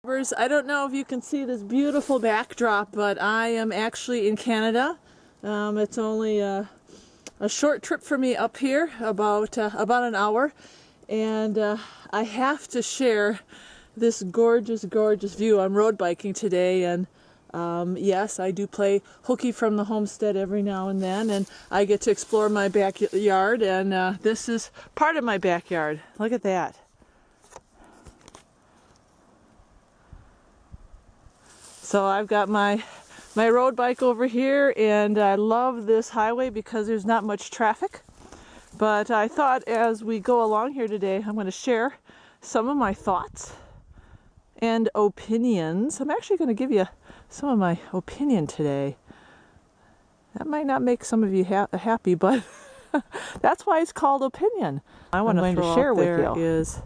I don't know if you can see this beautiful backdrop, but I am actually in Canada. It's only a short trip for me up here, about an hour, and I have to share this gorgeous view. I'm road biking today, and yes, I do play hooky from the homestead every now and then, and I get to explore my backyard, and this is part of my backyard. Look at that. So I've got my road bike over here, and I love this highway because there's not much traffic. But I thought as we go along here today, I'm going to share some of my thoughts and opinions. I'm actually going to give you some of my opinion today. That might not make some of you happy, but that's why it's called opinion. I want to share with you is,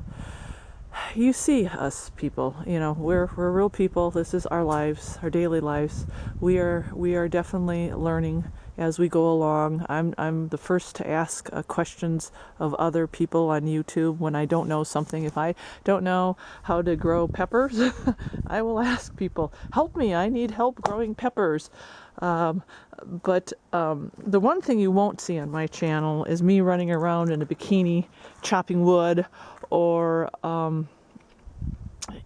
you see us people, you know, we're real people. This is our lives, our daily lives. We are definitely learning as we go along. I'm the first to ask questions of other people on YouTube when I don't know something. If I don't know how to grow peppers, I will ask people, help me, I need help growing peppers. But the one thing you won't see on my channel is me running around in a bikini chopping wood, or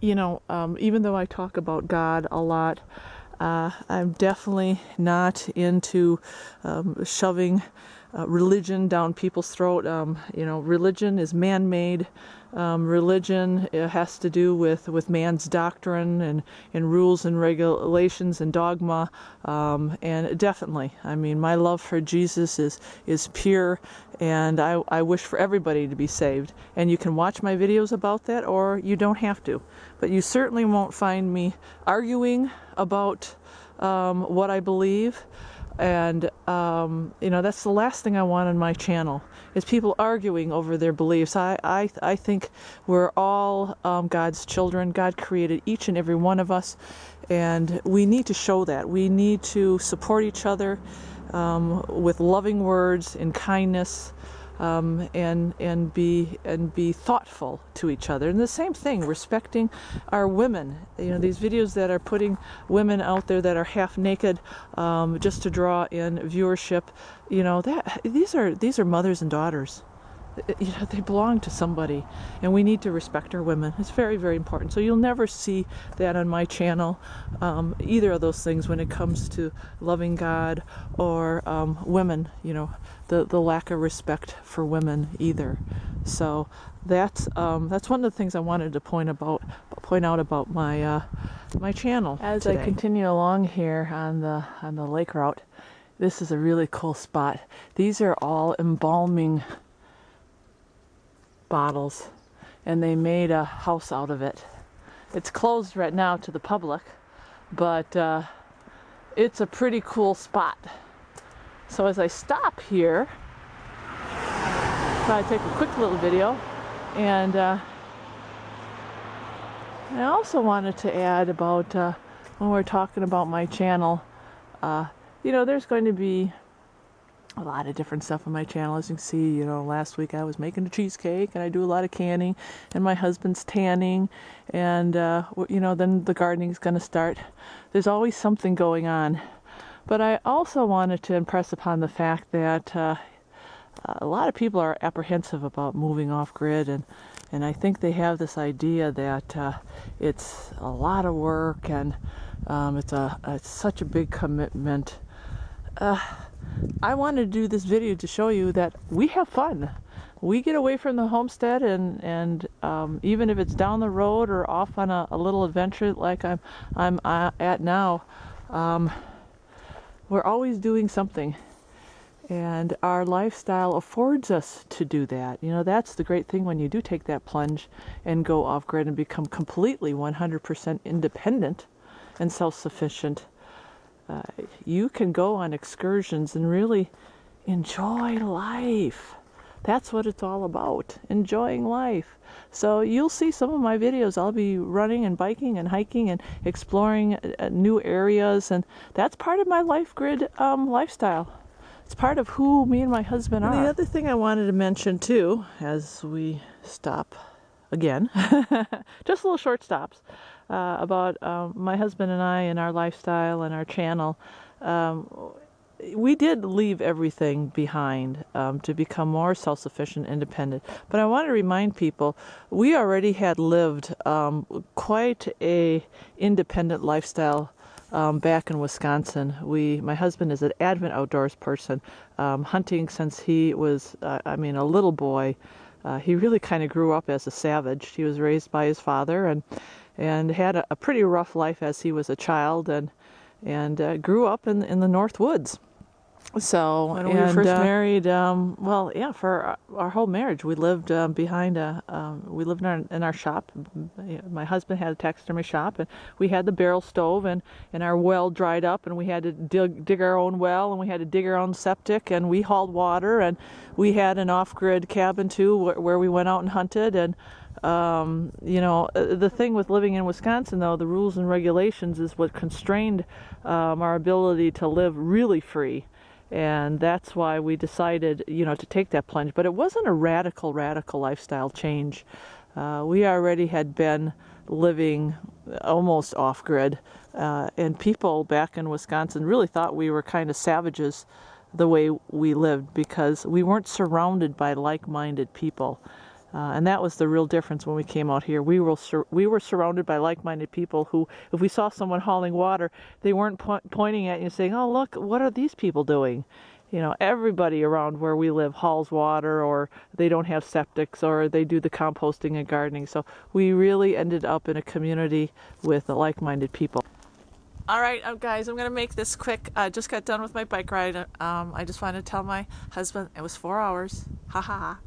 even though I talk about God a lot, I'm definitely not into shoving religion down people's throat. Religion is man-made. Religion, it has to do with man's doctrine and rules and regulations and dogma. And definitely, I mean, my love for Jesus is pure, and I wish for everybody to be saved. And you can watch my videos about that, or you don't have to. But you certainly won't find me arguing about what I believe. And that's the last thing I want on my channel, is people arguing over their beliefs. I think we're all God's children. God created each and every one of us, and we need to show that. We need to support each other with loving words and kindness, and be thoughtful to each other. And the same thing, respecting our women. You know, these videos that are putting women out there that are half naked, just to draw in viewership. You know, that these are mothers and daughters. You know, they belong to somebody, and we need to respect our women. It's very, very important. So you'll never see that on my channel, either of those things, when it comes to loving God or women. You know, the lack of respect for women either. So that's one of the things I wanted to point out about my channel. As today, I continue along here on the lake route, this is a really cool spot. These are all embalming bottles, and they made a house out of it. It's closed right now to the public, but it's a pretty cool spot. So as I stop here, I take a quick little video, and I also wanted to add about when we're talking about my channel, there's going to be a lot of different stuff on my channel. As you can see, you know, last week I was making a cheesecake, and I do a lot of canning, and my husband's tanning, and then the gardening is going to start. There's always something going on. But I also wanted to impress upon the fact that a lot of people are apprehensive about moving off grid, and I think they have this idea that it's a lot of work, and it's such a big commitment. I wanted to do this video to show you that we have fun. We get away from the homestead, and even if it's down the road or off on a little adventure like I'm at now, we're always doing something, and our lifestyle affords us to do that. You know, that's the great thing when you do take that plunge and go off grid and become completely 100% independent and self-sufficient. You can go on excursions and really enjoy life. That's what it's all about, enjoying life. So you'll see some of my videos. I'll be running and biking and hiking and exploring new areas, and that's part of my life grid lifestyle. It's part of who me and my husband are. And the other thing I wanted to mention too, as we stop again, just little short stops about my husband and I and our lifestyle and our channel. We did leave everything behind to become more self-sufficient, independent. But I want to remind people, we already had lived quite a independent lifestyle back in Wisconsin. My husband is an avid outdoors person, hunting since he was, a little boy. He really kind of grew up as a savage. He was raised by his father and had a pretty rough life as he was a child, and grew up in the North Woods. So when we were first married, for our whole marriage, we lived we lived in our shop. My husband had a taxidermy shop, and we had the barrel stove, and our well dried up, and we had to dig our own well, and we had to dig our own septic, and we hauled water, and we had an off-grid cabin too, where we went out and hunted. And the thing with living in Wisconsin, though, the rules and regulations is what constrained our ability to live really free. And that's why we decided, to take that plunge. But it wasn't a radical lifestyle change. We already had been living almost off-grid. And people back in Wisconsin really thought we were kind of savages the way we lived, because we weren't surrounded by like-minded people. And that was the real difference when we came out here. We were surrounded by like-minded people who, if we saw someone hauling water, they weren't pointing at you saying, "Oh, look, what are these people doing?" Everybody around where we live hauls water, or they don't have septics, or they do the composting and gardening. So we really ended up in a community with like-minded people. All right, guys, I'm going to make this quick. I just got done with my bike ride. I just wanted to tell my husband it was 4 hours. Ha ha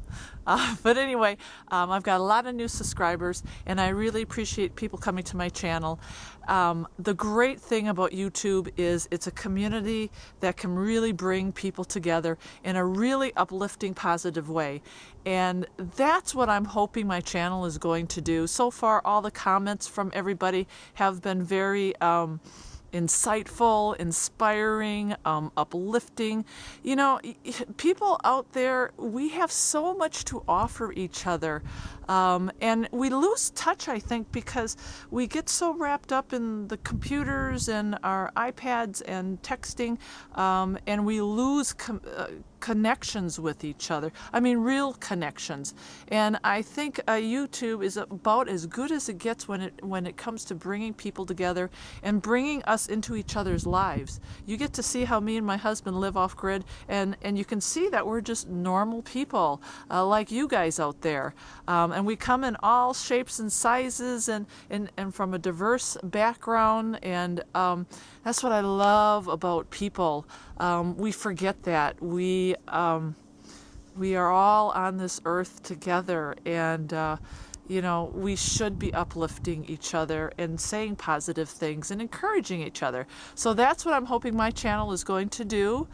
ha. But anyway, I've got a lot of new subscribers, and I really appreciate people coming to my channel. The great thing about YouTube is it's a community that can really bring people together in a really uplifting, positive way. And that's what I'm hoping my channel is going to do. So far, all the comments from everybody have been very insightful, inspiring, uplifting. People out there, we have so much to offer each other. And we lose touch, I think, because we get so wrapped up in the computers and our iPads and texting, and we lose connections with each other. Real connections. And I think YouTube is about as good as it gets when it comes to bringing people together and bringing us into each other's lives. You get to see how me and my husband live off grid, and you can see that we're just normal people like you guys out there. And we come in all shapes and sizes and from a diverse background, and that's what I love about people. We forget that. We are all on this earth together, and we should be uplifting each other and saying positive things and encouraging each other. So that's what I'm hoping my channel is going to do.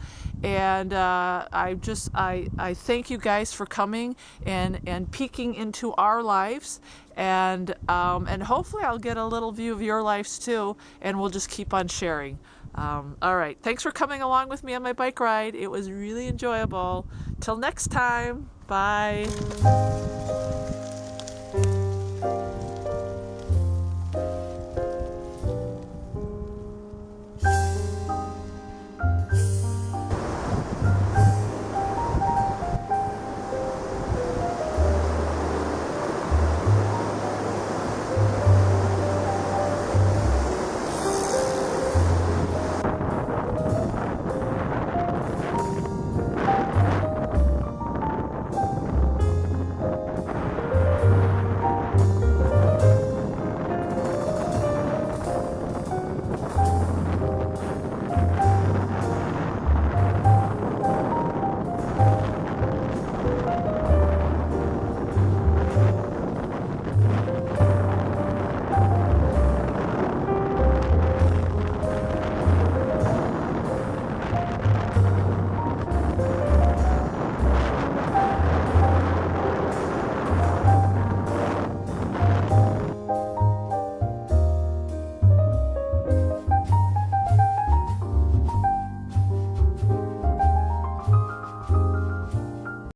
And I thank you guys for coming and peeking into our lives. And hopefully I'll get a little view of your lives too, and we'll just keep on sharing. All right. Thanks for coming along with me on my bike ride. It was really enjoyable. Till next time. Bye.